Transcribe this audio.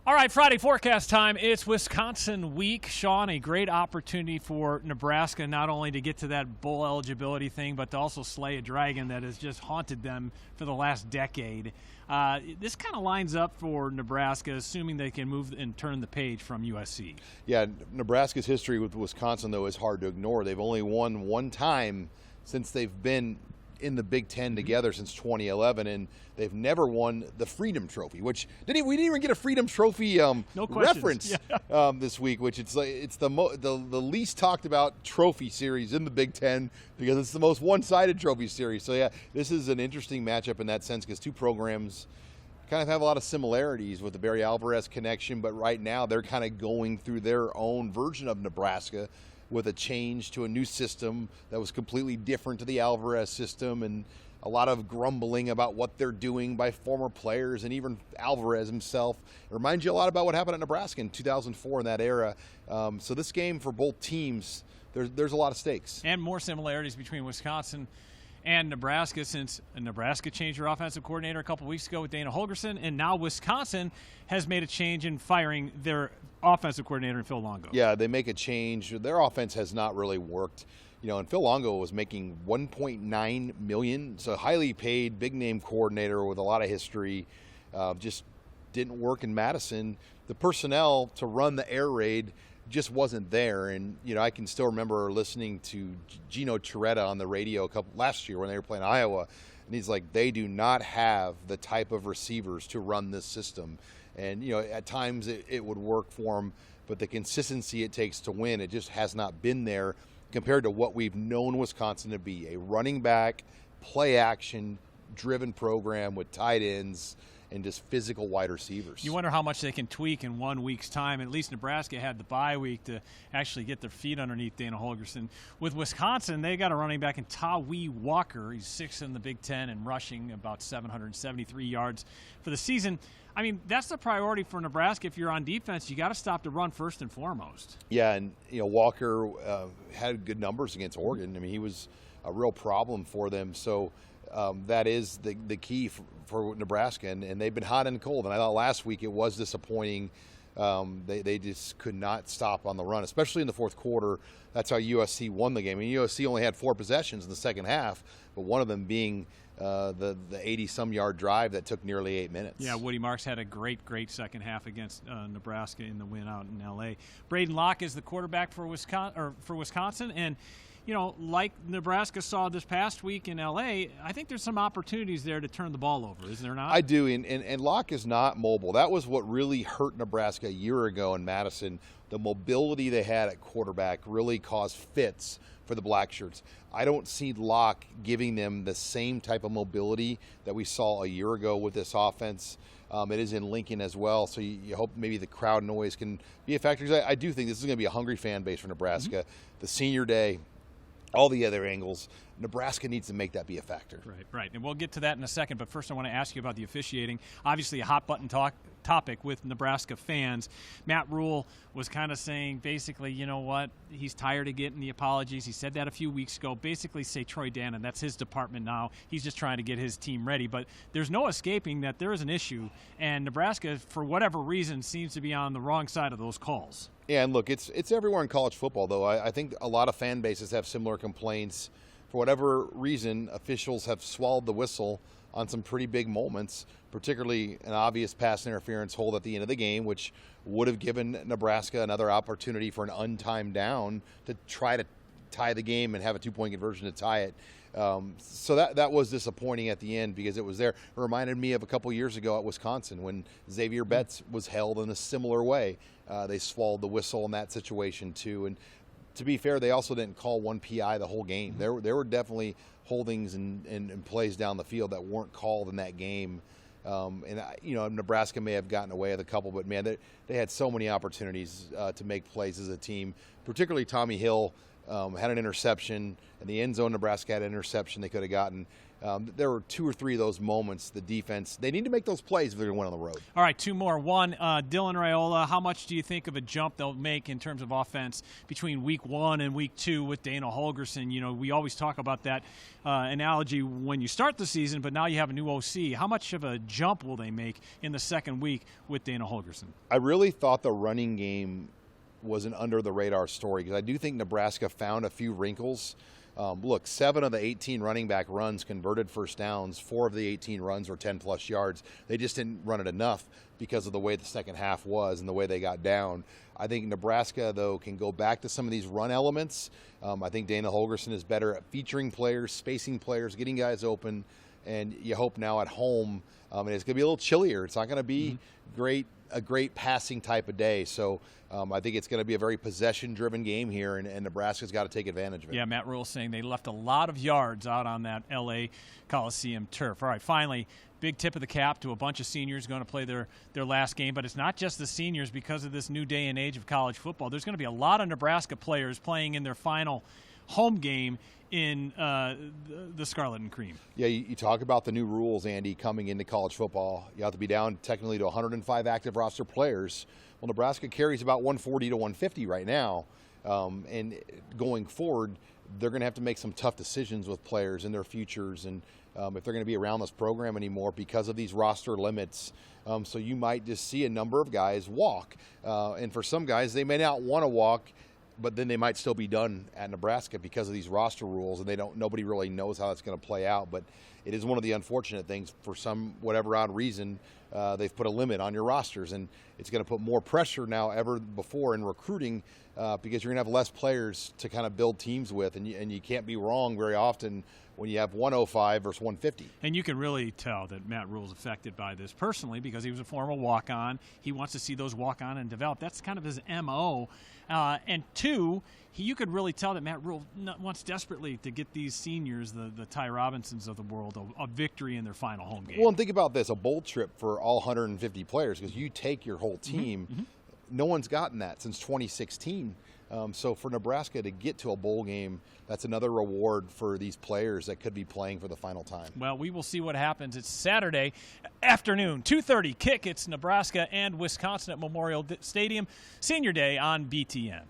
All right, Friday forecast time. It's Wisconsin week. Sean, a great opportunity for Nebraska not only to get to that bowl eligibility thing, but to also slay a dragon that has just haunted them for the last decade. This kind of lines up for Nebraska, assuming they can move and turn the page from USC. Yeah, Nebraska's history with Wisconsin, though, is hard to ignore. They've only won one time since they've been in the Big Ten together since 2011, and they've never won the Freedom Trophy, which we didn't even get a Freedom Trophy reference this week, which it's the least talked about trophy series in the Big Ten because it's the most one-sided trophy series. So yeah, this is an interesting matchup in that sense because two programs kind of have a lot of similarities with the Barry Alvarez connection, but right now they're kind of going through their own version of Nebraska with a change to a new system that was completely different to the Alvarez system, and a lot of grumbling about what they're doing by former players and even Alvarez himself. It reminds you a lot about what happened at Nebraska in 2004 in that era. So this game for both teams, there's a lot of stakes. And more similarities between Wisconsin and Nebraska, since Nebraska changed their offensive coordinator a couple weeks ago with Dana Holgorsen, and now Wisconsin has made a change in firing their offensive coordinator in Phil Longo. Yeah, they make a change. Their offense has not really worked. And Phil Longo was making $1.9 million, so highly paid, big-name coordinator with a lot of history. Just didn't work in Madison. The personnel to run the air raid just wasn't there, and I can still remember listening to Gino Torretta on the radio last year when they were playing Iowa, and he's like, they do not have the type of receivers to run this system. And at times it would work for them, but the consistency it takes to win, it just has not been there compared to what we've known Wisconsin to be, a running back, play action driven program with tight ends and just physical wide receivers. You wonder how much they can tweak in 1 week's time. At least Nebraska had the bye week to actually get their feet underneath Dana Holgorsen. With Wisconsin, they got a running back in Tawee Walker. He's sixth in the Big Ten and rushing about 773 yards for the season. I mean, that's the priority for Nebraska. If you're on defense, you got to stop the run first and foremost. Yeah, and Walker had good numbers against Oregon. I mean, he was a real problem for them. So that is the key for Nebraska, and they've been hot and cold. And I thought last week it was disappointing. They just could not stop on the run, especially in the fourth quarter. That's how USC won the game. I mean, USC only had 4 possessions in the second half, but one of them being the 80-some yard drive that took nearly 8 minutes. Yeah, Woody Marks had a great second half against Nebraska in the win out in L.A. Braden Locke is the quarterback for Wisconsin, and like Nebraska saw this past week in L.A., I think there's some opportunities there to turn the ball over, isn't there not? I do, and Locke is not mobile. That was what really hurt Nebraska a year ago in Madison. The mobility they had at quarterback really caused fits for the Black Shirts. I don't see Locke giving them the same type of mobility that we saw a year ago with this offense. It is in Lincoln as well, so you hope maybe the crowd noise can be a factor. I do think this is going to be a hungry fan base for Nebraska. The senior day, all the other angles, Nebraska needs to make that be a factor. Right. And we'll get to that in a second, but first I want to ask you about the officiating. Obviously a hot-button topic with Nebraska fans. Matt Rule was kind of saying, basically, you know what, he's tired of getting the apologies. He said that a few weeks ago. Basically say Troy Dannon, that's his department now. He's just trying to get his team ready. But there's no escaping that there is an issue, and Nebraska, for whatever reason, seems to be on the wrong side of those calls. Yeah, and look, it's everywhere in college football, though. I think a lot of fan bases have similar complaints. For whatever reason, officials have swallowed the whistle on some pretty big moments, particularly an obvious pass interference hold at the end of the game, which would have given Nebraska another opportunity for an untimed down to try to tie the game and have a 2-point conversion to tie it. So that was disappointing at the end because it was there. It reminded me of a couple years ago at Wisconsin when Xavier Betts was held in a similar way. They swallowed the whistle in that situation too. And to be fair, they also didn't call one PI the whole game. There were definitely holdings and plays down the field that weren't called in that game. Nebraska may have gotten away with a couple, but man, they had so many opportunities to make plays as a team. Particularly Tommy Hill had an interception in the end zone. Nebraska had an interception they could have gotten. There were 2 or 3 of those moments. The defense, they need to make those plays if they're going to win on the road. All right, 2 more. One, Dylan Raiola, how much do you think of a jump they'll make in terms of offense between week 1 and week 2 with Dana Holgorsen? You know, we always talk about that analogy when you start the season, but now you have a new OC. How much of a jump will they make in the second week with Dana Holgorsen? I really thought the running game was an under-the-radar story because I do think Nebraska found a few wrinkles. Look, 7 of the 18 running back runs converted first downs. 4 of the 18 runs were 10-plus yards. They just didn't run it enough because of the way the second half was and the way they got down. I think Nebraska, though, can go back to some of these run elements. I think Dana Holgorsen is better at featuring players, spacing players, getting guys open, and you hope now at home, and it's going to be a little chillier. It's not going to be a great passing type of day. So I think it's going to be a very possession-driven game here, and Nebraska's got to take advantage of it. Yeah, Matt Rule saying they left a lot of yards out on that L.A. Coliseum turf. All right, finally, big tip of the cap to a bunch of seniors going to play their last game. But it's not just the seniors because of this new day and age of college football. There's going to be a lot of Nebraska players playing in their final home game in the Scarlet and Cream. Yeah, you talk about the new rules, Andy, coming into college football. You have to be down technically to 105 active roster players. Well, Nebraska carries about 140 to 150 right now. And going forward, they're going to have to make some tough decisions with players and their futures and if they're going to be around this program anymore because of these roster limits. So you might just see a number of guys walk. And for some guys, they may not want to walk, but then they might still be done at Nebraska because of these roster rules, and nobody really knows how that's going to play out. But it is one of the unfortunate things. For some whatever odd reason, they've put a limit on your rosters, and it's going to put more pressure now ever before in recruiting because you're going to have less players to kind of build teams with, and you can't be wrong very often when you have 105 versus 150. And you can really tell that Matt Rule's affected by this personally because he was a former walk-on. He wants to see those walk-on and develop. That's kind of his M.O. And 2, you could really tell that Matt Rule wants desperately to get these seniors, the Ty Robinsons of the world, a victory in their final home game. Well, and think about this, a bowl trip for all 150 players because you take your whole team. No one's gotten that since 2016. So for Nebraska to get to a bowl game, that's another reward for these players that could be playing for the final time. Well, we will see what happens. It's Saturday afternoon, 2:30 kick. It's Nebraska and Wisconsin at Memorial Stadium. Senior Day on BTN.